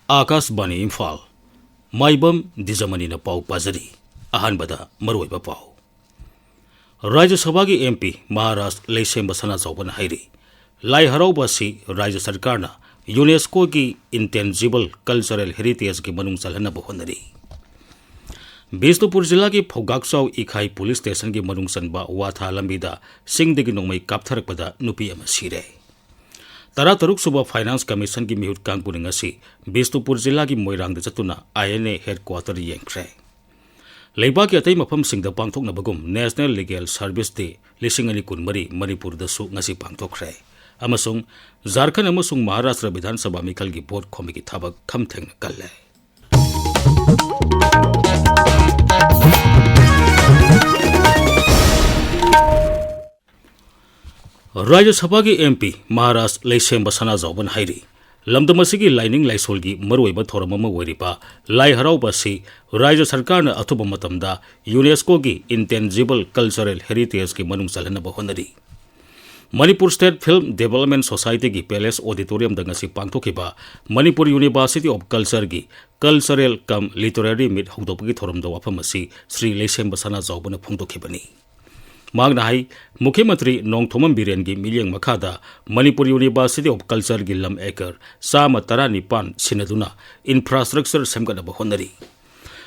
Akashbani Imphal Maibam Dwijamani na pau pazari ahanbada maruiba pau Rajya Sabha gi MP Maharashtra Leisemba Sana Chauban hairi Lai harauba si Rajya Sarkar na UNESCO ki Intangible Cultural Heritage ki manung chalhana bahonari Bisnupur Jilla ki Phogakchau Ikhai Police Station ki manung sanba watha lambida singdagi nongmai kaptharakpada nupi ama sire Tara Taruk Suba Finance Commission ki mihut kangpuni ngasi Bisnupur Jilla ki Moirangda chatuna INA headquarter yengkhre Leiba ki atai mafam singda pangthokna bagum National Legal Service Day lisingani kunmari Manipur da su ngasi pangthokre amasung Jharkhand amasung Maharashtra Vidhan Sabha Mikhal ki board khomi ki thabak khamtheng kalle Rajya Sabha ki MP Maharashtra Leisemba Sana Chauban hairi lamdamasigi lining laisolgi maruiba thoramama weripa lai harauba si Rajya Sarkar na athuba matamda UNESCO ki Intangible Cultural Heritage ki manung chalhana bahonari Manipur State Film Development Society ki Palace Auditorium da ngasi pangthokiba Manipur University of Culture ki Cultural cum Literary Meet hawdopagi thoramda wafamasi Sri Leisemba Sana Chauban phongdokhibani Magna hai Mukhyamantri Nongthomam Biren gi milyang makhada Manipur University of Culture gi lam acre sama tara nipan sinaduna infrastructure semgana bahonari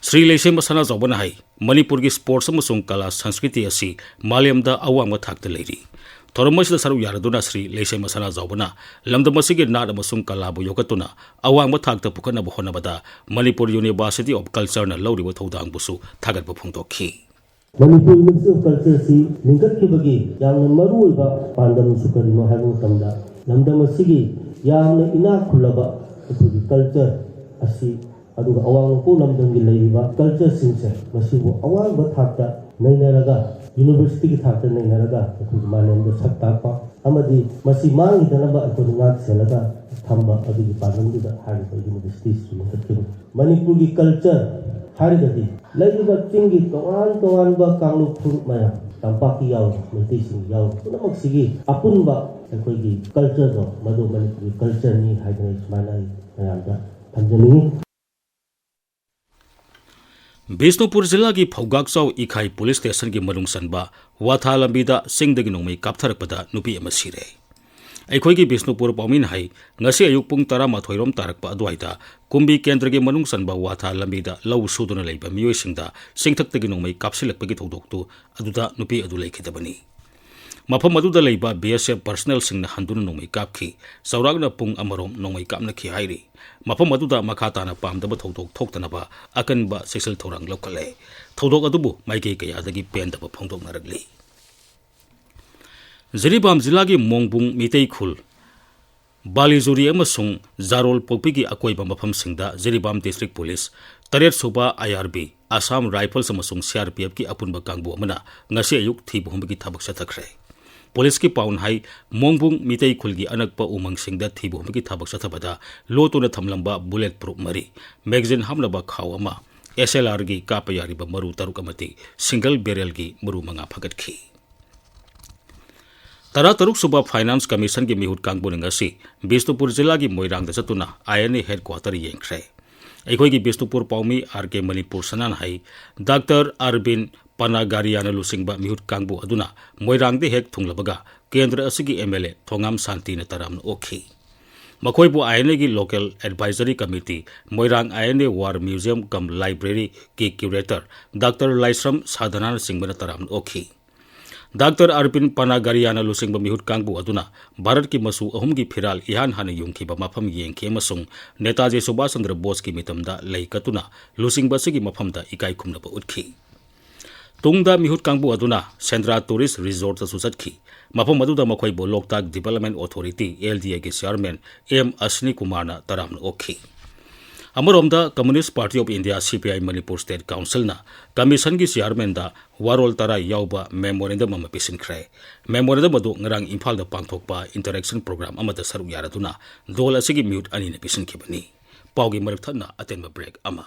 Sri Leisemba Sana Chauban hai Manipur gi sports amasung kala sanskriti asi malyamda awangma thakta leiri Thoromasida saru yaraduna Sri Leisemba Sana Chaubana lamdamasigi nat amasung kala bu yokatuna awangma thakta pukhana bahonabada Manipur University of Culture na lawriba thodang busu thagatba phongdokhi Manipur University of Culture si lingkat ke bagi yang maru iba pandam sukari no haru tamda lamdam sigi yang ina kulaba itu culture asi adu awang ko lamdam gi leiba culture sinse masibu awang ba thakta nainaraga university ki thakta nainaraga itu manem da sakta pa amadi masi mangi danaba itu ngat selaga thamba adu gi pandam da hari ba university si lingkat ke Manipur ki culture hari dadi laiba tinggi toan ba kanglu phuruk maya tampaki yaw menti sing yaw punamak sigi apun ba ekoi gi culture do madu Manipur culture ni haidai manai ayanda panjani Bisnupur Jilla ki Phogakchau Ikhai Police Station ki manung sanba watha lambida singdagi nongmai kaptharakpada nupi ama sire Aikoi ki Bisnupur Paumin hai ngasi ayuk pung 12 rom tarakpa adwaida kumbi kendra gi manung sanba watha lambida law suduna leiba miyoi singda singthaktagi nongmai kapsilakpagi thodoktu aduda nupi adu leikhidabani mafam aduda leiba BSF personnel singna handuna nongmai kapki sauragna pung amarom nongmai kapna ki hairi mafam aduda makhatana pamdaba thodok thoktanaba akanba sexual thorang lokale thodok adubu maike kayadagi pendaba phongdoknaragli Jiribam Jilla ki Mongbung Mitei Khul Balijuri amasung Zarol Pokpi ki akoiba mafam singda Jiribam District Police Taret Suba IRB Assam Rifles amasung CRPF ki apunba kangbu amana ngasi ayuk thibhumbi ki thabak sathakre Police ki paun hai Mongbung Mitei Khul gi anakpa umang singda thibhumbi ki thabak sathabada lotuna thamlamba bulletproof mari magazine hamlaba khawama SLR gi kapayari ba maru taruk amati single barrel gi maru manga phagatki Tara Taruk Suba Finance Commission ki mihut kangpuni ngasi Bisnupur Jilla ki Moirangda chatuna INA headquarter yengkhre Aikoi ki Bisnupur Paumi RK Manipur Sanan hai Dr. Arvin Panagariana lusingba mihut kangbu aduna Moirangde hek thunglabaga kendra asigi MLA Thongam Santi na taramna okhi Makhoi bu INA ki Local Advisory Committee Moirang INA War Museum cum Library ki curator Dr. Laisram Sadhana Singh na taramna okhi Dr. Arpin Panagariana lusingba mihut kangbu aduna Bharat ki masu ahum ki phiral ihan hana yungkhiba mafam yengkhe masung Netaji Subhash Chandra Bose ki mitamda leikatuna lusingba sigi mafamda ikai khumnaba utkhi Tungda mihut kangbu aduna Sendra Tourist Resort ta susatki mafam aduda makhoi bo Loktak Development Authority LDA ki chairman M Ashni Kumar na taramna okhi Amaromda Communist Party of India CPI Manipur State Council na Commission ki chairman da warol tara yauba memorandum ama pisinkre memorandum adu ngarang Imphal da pangthokpa interaction program amada saru yaraduna dol asigi mute ani na pisinkhibani paugi marak thana atenba break ama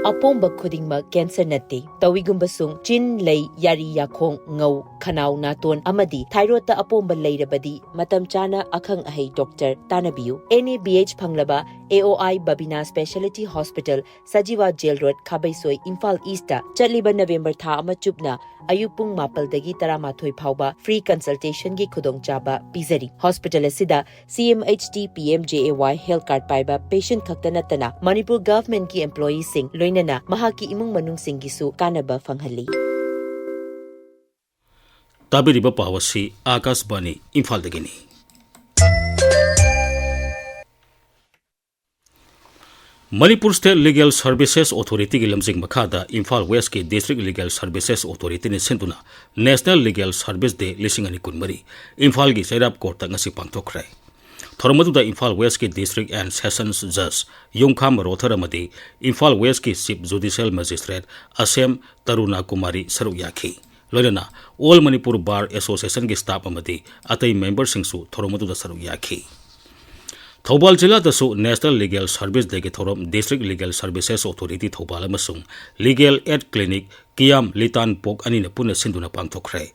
ꯑꯄꯣꯝꯕ ꯈꯨꯗꯤꯡꯃꯛ cancer ꯅꯠꯇꯦ ꯇꯧꯏꯒꯨꯝꯕꯁꯨꯡ ꯆꯤꯟ ꯂꯩ ꯌꯥꯔꯤ ꯌꯥꯈꯣꯡ ꯉꯧ ꯈꯅꯥꯎ ꯅꯥꯇꯣꯟ ꯑꯃꯗꯤ ꯊꯥꯏꯔꯣꯏꯗꯇ ꯑꯄꯣꯝꯕ ꯂꯩꯔꯕꯗꯤ ꯃꯇꯝ ꯆꯥꯅ ꯑꯈꯪ ꯑꯍꯩ ꯗꯣꯛꯇꯔ ꯇꯥꯟꯅꯕꯤꯌꯨ NABH ꯐꯪꯂꯕ AOI Babina Specialty Hospital Sajiwa Jail Road Khabaisoi Imphal East ꯆꯠꯂꯤꯕ ꯅꯕꯦꯝꯕꯔ ꯊꯥ ꯑꯃ ꯆꯨꯞꯅ ꯑꯌꯨꯛ ꯄꯨꯡ 7ꯗꯒꯤ 13 ꯐꯥꯎꯕ ꯐ꯭ꯔꯤ ꯀꯟꯁꯜꯇꯦꯁꯟꯒꯤ ꯈꯨꯗꯣꯡꯆꯥꯕ ꯄꯤꯖꯔꯤ ꯍꯣꯁꯄꯤꯇꯥꯜ ꯑꯁꯤꯗ CMHT PMJAY ꯍꯦꯜꯊ ꯀꯥꯔꯗ ꯄꯥꯏꯕ ꯄꯦꯁꯦꯟꯠ ꯈꯛꯇ ꯅꯠꯇꯅ ꯃꯅꯤꯄꯨꯔ ꯒꯚꯔꯟꯃꯦꯟꯠꯀꯤ ꯏꯝꯄ꯭ꯂꯣꯌꯤꯁꯤꯡ ꯂꯣꯏꯅꯅ ꯃꯍꯥꯛꯀꯤ ꯏꯃꯨꯡ ꯃꯅꯨꯡꯁꯤꯡꯒꯤꯁꯨ ꯀꯥꯟꯅꯕ ꯐꯪꯍꯜꯂꯤ ꯇꯥꯕꯤꯔꯤꯕ ꯄꯥꯎ ꯑꯁꯤ Akashvani ꯏꯝꯐꯥꯜꯗꯒꯤꯅꯤ Manipur State Legal Services Authority की लमजिंग मखादा इम्फाल वेस्ट की डिस्ट्रिक्ट लीगल सर्विसेज अथॉरिटी ने सिंधुना नेशनल लीगल सर्विस डे लिसिंग अनि कुनमरी इम्फाल की सैराब कोर्ट तक ngasi पांगथोखरे थोरमदुदा इम्फाल वेस्ट की डिस्ट्रिक्ट एंड सेशंस जज युंखाम रोथर अमदी इम्फाल वेस्ट की चीफ जुडिशियल मजिस्ट्रेट असेम तरुणा कुमारी सरुक याखी लोइना ऑल मणिपुर बार एसोसिएशन की स्टाफ अमदी अतई मेंबर सिंगसु थोरमदुदा सरुक याखी थौबाल जिला दसु नेशनल लीगल सर्विस डे के थौरम district legal services authority Thoubal अमसुंग लीगल एड क्लिनिक कियाम लितान पोक अनि न पुन सिंधुना पांगथोखरे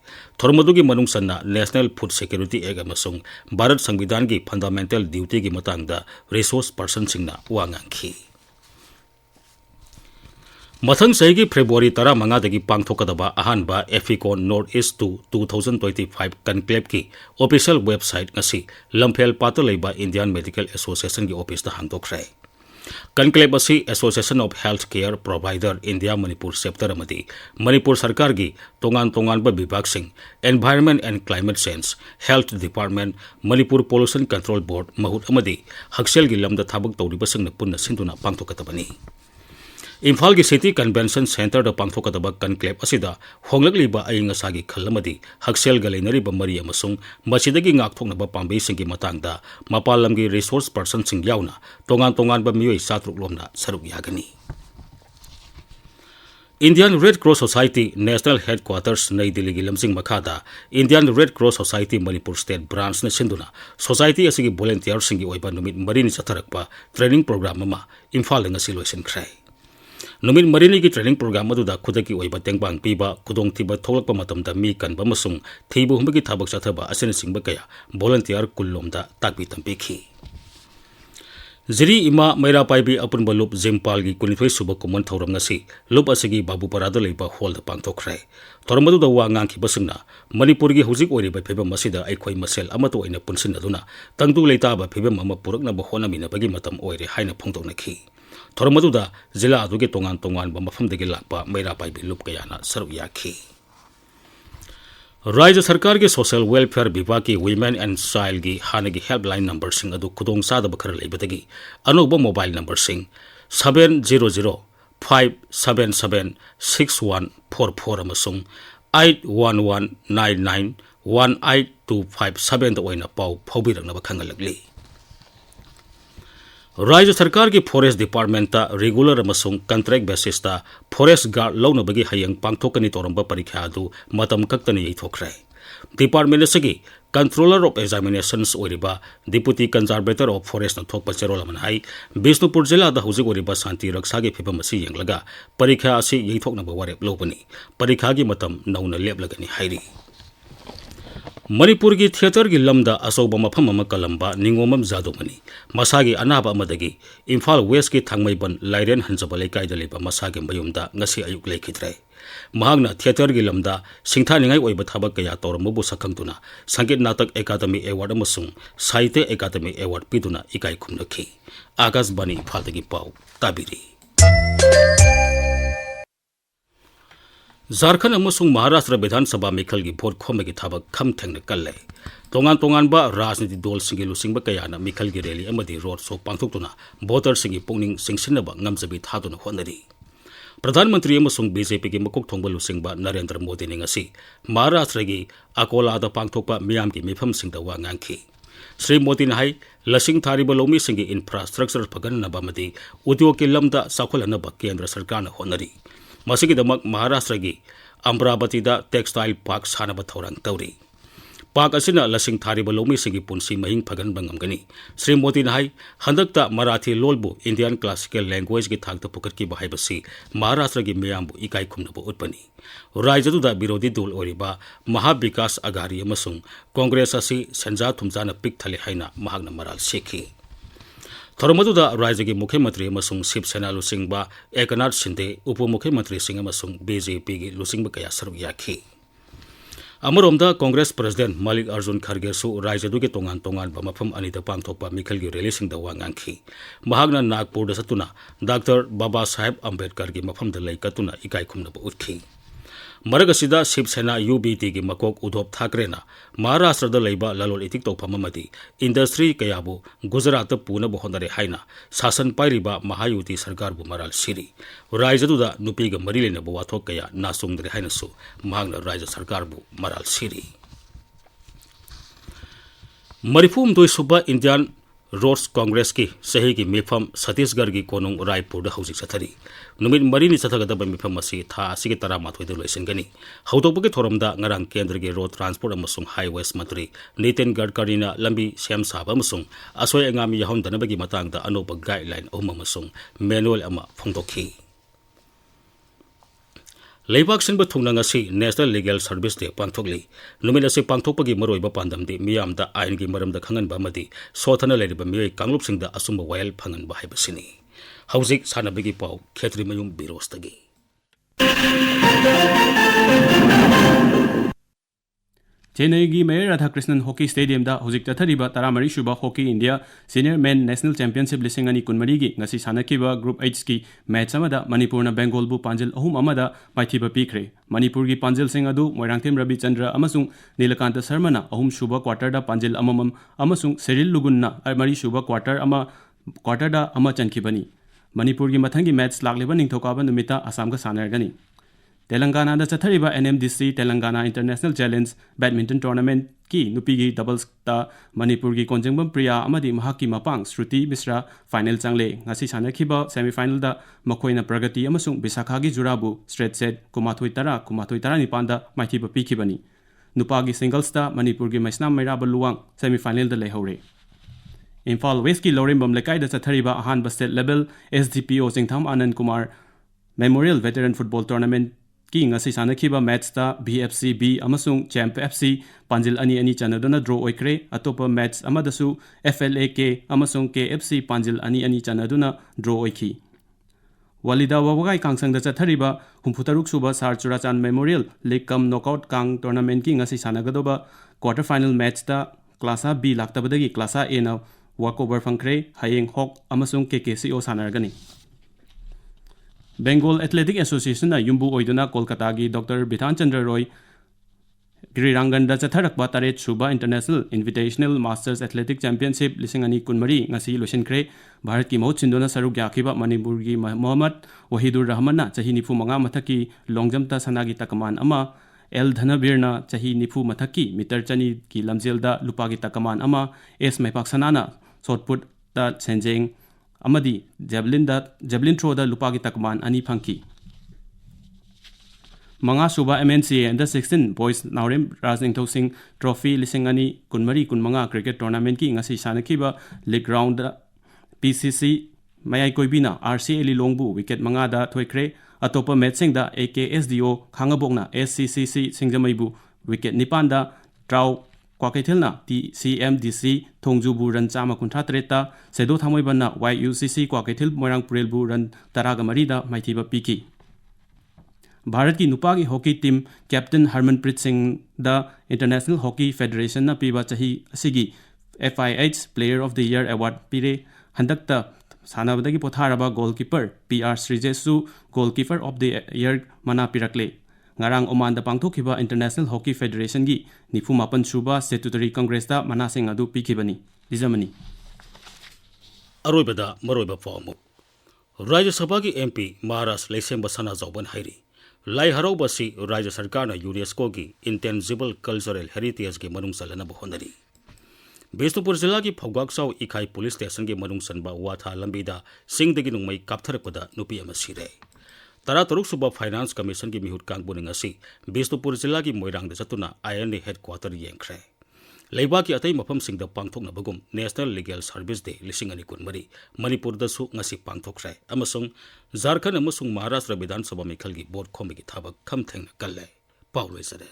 थौरमदुगी मनुंग सन्ना नेशनल फूड सिक्योरिटी एक्ट अमसुंग भारत संविधान की फंडामेंटल ड्यूटी की मतांगदा रिसोर्स पर्सन सिंगना वांगांखी मथंग सही की फेब्रुवारी 15 पांगथोकदबा अहानबा एफिकॉन नॉर्थ ईस्ट 2025 कनक्लेव की ऑफिशियल वेबसाइट ngasi लम्फेल पाता लेबा इंडियन मेडिकल एसोसिएशन की ऑफिस दा हांगदोखरे कनक्लेव असी association of health care provider India Manipur sector अमदी मणिपुर सरकार की तोंगान तोंगान बा विभाग Singh environment and climate change health department Manipur pollution control board महूत अमदी हक्सेल की लमदा थाबक तौरिबा सिंह पुन सिंधुना पांगथोकतबनी इम्फाल की सिटी कन्वेंशन सेंटर द पांगथोकदब कनक्लेव असिदा होंगलकलिबा अयिंगसागी खलमदी हक्सेल गलेनरिबा मरी अमसुंग मसिदगी ngaktoknaba pambeisinggi matangda mapalamgi resource person sing yauna tongan tongan ba miyoi satruk lomna saruk yagani Indian Red Cross Society National Headquarters Nai Delhi gi lamjing makhada Indian Red Cross Society Manipur State Branch na sinduna society asigi volunteer singi oiba numit marini chatharakpa training program ama Imphal ngasi loisin khrai नुमिन मरीनी की training programme अदुदा खुदकी ओइबा तेंगबांग पीबा खुदोंग थिबा थोलकपा मतमदा मी कनबा मसुंग थीबु हुमगी थाबक चथबा असेन सिंगबा कया volunteer कुल्लोमदा ताकबी तंपीखी Jiri इमा मैरा पाइबी अपुन बलुप जिम्पाल की कुनिथोय सुबा Koeman थौरम ngasi loop असगी बाबूपरादा लेबा हॉल द पांगथोखरे थोरमदुदा वा ngangi basingna मणिपुर की हुजिक ओइरिबा फेबम मसिदा अइखोय मसेल अमतो ओइना पुनसिनदुना तंगदु लेताबा फेबम अमा पुरकना बहोनामिना बगी मतम ओइरे हाइना फोंदोनखी थोरमदुदा जिला अदुगे तोंगान तोंगान मफमदगे लापा मैरा पाइबी लुप कयाना सरुक याखी राज्य सरकार के सोशल वेलफेयर विभाग की वुमेन एंड चाइल्ड की हानगी हेल्पलाइन नंबर सिंह अदु खुदोंग सादब खर लेबदगी अनोबा मोबाइल नंबर सिंह 700-577-6144 अमसुंग 8119918257 द ओइना पाउ फौबिरंगनबा खंगलगली राज्य सरकार की फॉरेस्ट डिपार्टमेंट रेगुलर अमसुंग कंट्रैक्ट बेसिस फॉरेस्ट गार्ड लौनबगी हयंग पांगथोकनी तोरंबा परीक्षा अदु मतम कक्तनी यैथोखरे डिपार्टमेंट असगी कंट्रोलर ऑफ एग्जामिनेशंस ओरिबा डिप्यूटी कंजर्वेटर ऑफ फॉरेस्ट न थोकपा चेरोल अमन हाई बिष्णुपुर जिला दा हुजिक ओरिबा शांति रक्षा की फिबम असि यंगलगा परीक्षा असि यैथोकनबा वारेप लोबनी परीक्षा की मतम नौना लेबलगनी हाइरी मणिपुर की थिएटर की लमदा असौब मफम अमा कलंबा निंगोमम जादोमनी मसागी अनाबा अमदगी इम्फाल वेस्ट की थांगमैबन लाइरेन हंजबा लेकाइदा लेबा मसागी मयुमदा ngasi अयुक लेखिद्रे महांगना थिएटर की लमदा सिंथानिंगाई ओइबा थाबक कया तौरमबु सखंगतुना संगीत नाटक एकाडेमी अवार्ड अमसुंग साहित्य एकाडेमी अवार्ड पिदुना इकाई खुमनखी आकाशवाणी इम्फालदगी पाउ ताबिरी झारखंड अमसुंग महाराष्ट्र विधानसभा मिखल की भोट खोमे थाबक खम थेंग कल्ले तोंगान तोंगानबा राजनीति दल सिंगी लुसिंगबा कयाना मिखल की रैली अमदी रोड शो पांगथोक्तुना वोटर सिंगी पुंगनिंग सिंगसिनबा ngamjabi थादुना होनरी प्रधानमंत्री अमसुंग बीजेपी की मकुक थोंबा लुसिंगबा नरेंद्र मोदी ने ngasi महाराष्ट्र की अकोलादा पांगथोक्पा मियाम की मिफम सिंगदा वा nganki श्री मोदी ने हाई लसिंग थारिबा लौमी सिंगी इंफ्रास्ट्रक्चर फगननबा मदी उद्योग की लमदा साखोलनबा केंद्र सरकार ने होनरी मसिगिदमक महाराष्ट्र की अमरावती टेक्सटाइल पार्क सानब थौरंग तौरी पाक असिना लसिंग थारिबा लौमीसिंगी पुंसी महिंग फगनबा ngamgani श्री मोदी ना हाई हंदकता मराठी लोलबु इंडियन क्लासिकल लैंग्वेज की थाकता पुकटकी बाहाइबसी महाराष्ट्र की मियामबु इकाई खुमनबु उत्पनी राज्यदुदा विरोधी दल ओरिबा महाविकास अगारी अमसुंग कांग्रेस असि संजा थुमजाना पिक थले हाइना महागना मराल सेखी थोरमदुदा राज्य की मुख्यमंत्री अमसुंग शिवसेना लुसिंगबा एकनाथ शिंदे उप मुख्यमंत्री सिंह अमसुंग बीजेपी की लुसिंगबा कया सरुक याखी अमरोमदा कांग्रेस प्रेसिडेंट मल्लिकार्जुन खड़गेसु राज्यदुगे तोंगान तोंगान मफम अनिदा पांगथोकपा मिखलगी रैलीसिंगदा वा nganखी महागना नागपुरदा सतुना डॉक्टर बाबा साहेब अंबेडकर की मफमदा लैकतुना इकाई खुमनबा उठखी मरगसिदा शिवसेना यूबीटी की मकोक उद्धव ठाकरेना महाराष्ट्रदा लैबा ललोल इतिक तौफम अमदी इंडस्ट्री कयाबु गुजरात पुनबु होनरे हाइना शासन पाइरिबा महायुति सरकारबु मराल सिरी राज्यदुदा नुपीगा मरी लेनबु वाथोक कया नासुंगदरे हाइनसु महागना राज्य सरकारबु मराल सिरी मरिफुम दोइसुबा इंडियन रोड्स कांग्रेस की सही की मिफम छत्तीसगढ़ की कोनुंग रायपुर हौजिक चथरी नुमित मरीनी चथगदब मिफम असी था असिगे तरामाथोइद लोइसिनगनी हौदोपगे थोरमदा ngarang केंद्र के रोड ट्रांसपोर्ट अमसुंग हाईवेज मंत्री नितिन गडकरीना लंबी सेम साब अमसुंग असोय अंगामी यहौंदनबगी मतंगदा अनोप गाइडलाइन अहुम अमसुंग मैनुअल अमा फोंदोखी लेबाक सिंबा थुंगनांगासी नेशनल लीगल सर्विस डे पांथोकली नुमित असे पांथोकपगी मरोइबा पांदमदि मियामदा आइन की मरमदा खंगनबा अमदि सोथना लेरिबा मियोय कांगलुपसिंगदा असुंबा वायल फंगनबा हाइबसिनी हौजिक सानबगी पाउ क्षेत्रीमयुम बिरोस्तगी चेन्नई की मेयर राधाकृष्णन हॉकी स्टेडियम दा हौजिक चथरिबा तरामरी शुबा hockey India senior men national championship लिसिंग अनि कुनमरी की ngasi सानकिबा ग्रुप H की मैच अमदा मणिपुरना बेंगोलबु पांजल अहुम अमदा माइथिबा पीखरे मणिपुर की पांजल सिंह अदु मोइरांगथेम रविचंद्र अमसुंग नीलकांत शर्मना अहुम शुबा क्वार्टर दा पांजल अममम अमसुंग सेरिल लुगुन्ना मरी शुबा क्वार्टर दा अमा चनखिबनी मणिपुर की मथंगी मैच लाक्लेबा निंगथौकाबा नुमिता असम का सानरगनी तेलंगाना दा चथरिबा NMDC Telangana international challenge badminton tournament की नुपी की डबल्स ता मणिपुर की कोंजंगबम प्रिया अमदी महाकी मपांग श्रुति मिश्रा फाइनल चांगले ngasi सानखिबा सेमीफाइनल दा मखोइना प्रगति अमसुंग बिसाखा की जुराबु स्ट्रेट सेट कुमाथोइ तरा निपान दा माइथिबा पीखिबनी नुपा की सिंगल्स दा मणिपुर की मैसनाम मैराबा लुवांग सेमीफाइनल दा लेहौरे इम्फाल वेस्ट की लोरेंबम लेकाई दा चथरिबा अहान स्टेट लेवल SDPO सिंगथाम Anand Kumar memorial veteran football tournament की ngasi सानखिबा मैच ता BFC B अमसुंग चैंप FC पांजिल अनि अनि चनदना ड्रॉ ओइक्रे अतोप मैच अमदसु FLA K अमसुंग KFC पांजिल अनि अनि चनदना ड्रॉ ओइखी वालिदा ववगाई कांगसंग दा चथरिबा हुमफुतरुक सुबा sir Churachand memorial league cum knockout कांग टूर्नामेंट की ngasi सानगदोबा क्वार्टर फाइनल मैच ता क्लासा B लाक्तबदगी क्लासा A ना वॉकओवर फंख्रे हयेंग हॉक अमसुंग KKCO सानरगनी बेंगोल एथलेटिक एसोसिएशन युम्बू ओइदुना कोलकाता की डॉक्टर बिधान चंद्र रॉय गिरिरांगन दा चथरकबा तारेत सुबा international invitational masters athletic championship लिसिंग अनि कुनमरी ngasi लोसिनख्रे भारत की मौत सिंदोना सरुक याखिबा मणिपुर की मोहम्मद वहीदुर रहमान चाही 95 मथकी लॉन्ग ता सनागी तकमान अमा एल धनबीरना चाही 90 मथकी मीटर चनी की लमजेलदा लुपा की तकमान अमा एस मैपाक सनाना शॉटपुट दा सेंजेंग अमदी जेवलिन थ्रो दा लुपा की तकमान अनि फंकी मंगा सुबा MNCA under 16 boys Naorem Rajaningthou Singh trophy लिसिंग अनि कुनमरी कुनमंगा क्रिकेट टूर्नामेंट की ngasi सानखिबा लीग राउंड PCC मयाई कोइबिना RCA लिलोंगबु विकेट मंगा दा थोइख्रे अतोप मैचिंग दा AKSDO खांगबोकना SCCC सिंगजमैबु विकेट निपान दा ट्राउ क्वाकैथेलना TCMDC थोंजुबु रन चामा कुंठा त्रेता सेदो थामोइबना YUCC क्वाकैथेल मोइरांग पुरेलबु रन तरागा मरीदा माइथिबा पीकी भारत की नुपा की hockey team captain Harmanpreet Singh the international hockey federation ना पीबा चाही असिगी FIH player of the year award पीरे हंदकता सानाबदगी पोथारबा गोलकीपर PR श्रीजेसु गोलकीपर ऑफ द ईयर मना पिरकले ngarang oman da pangthokhiba international hockey federation gi 98 suba statutory congress da manasing adu pikhibani Dwijamani अरोइबदा मरोइबा फॉर्म राज्य सभा की MP महाराष्ट्र लेसेंबा सना जौबन हाइरी लाई हरौबसी राज्य सरकार ना यूनेस्को की इंटेंजिबल कल्चरल हेरिटेज के मनुंग सलना बहोनरी बिष्णुपुर जिला की फौगाकसाव इकाई पुलिस स्टेशन के मनुंग सनबा वाथा लंबीदा सिंगदगी नुंगमै कापथरकपदा नुपी अमा सिरे तरा तरुक सुबा फाइनेंस कमीशन की मिहुत कांगबुनिंग बिष्णुपुर जिला की मोइरांग चतुना INA हेडक्वार्टर येंख्रे लेबाकी अतई मफमसिंगदा पांगथोकनबगुम नेशनल लीगल सर्विस डे 2024 मणिपुरदसु ngasi पांगथोकरै अमसुंग झारखंड अमसुंग महाराष्ट्र विधानसभा मिखलगी बोर्ड खोमिगी थाबक खमथेंगना कल्ले पाउलोइसरे।